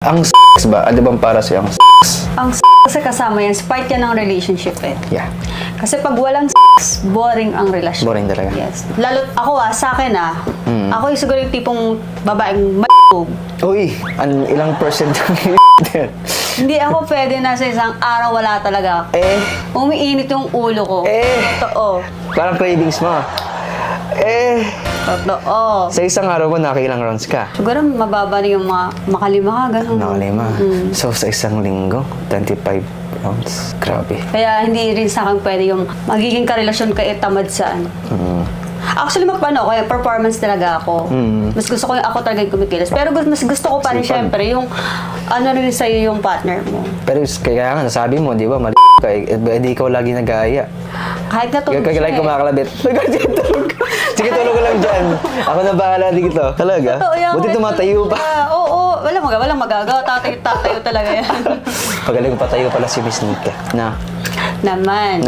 Ang ba? Ano bang para sa'yo ang Ang kasi kasama yan, part yan ng relationship eh. Yeah. Kasi pag walang boring ang relasyon. Boring talaga. Yes. Lalo ako sa akin ako yung siguro yung tipong babaeng Uy, ilang percent ang Hindi ako pwede na sa isang araw wala talaga. Umiinit yung ulo ko. Totoo. Parang cravings mo. Totoo. Sa isang araw mo, nakailang rounds ka? Siguro mababa na yung makalima ka, gano'n. Nakalima. So, sa isang linggo, 25 rounds. Grabe. Kaya hindi rin sa akin pwede yung magiging karelasyon ka tamad saan. Actually, kaya performance talaga ako. Mas gusto ko yung ako talaga yung kumikilos. Pero mas gusto ko pa rin syempre yung ano rin sa'yo yung partner mo. Pero kaya nga, nasabi mo, di ba, mali ka, di ikaw lagi nag-aaya. Kahit natulog siya Kaya kumakalabit. Sige, tulog ka lang dyan. Ako na bahala dito. Talaga? Buti tumatayo pa. Oo, walang magagawa. Tatayo talaga yan. Pagaling patayo pala si Miss Nika. Naman.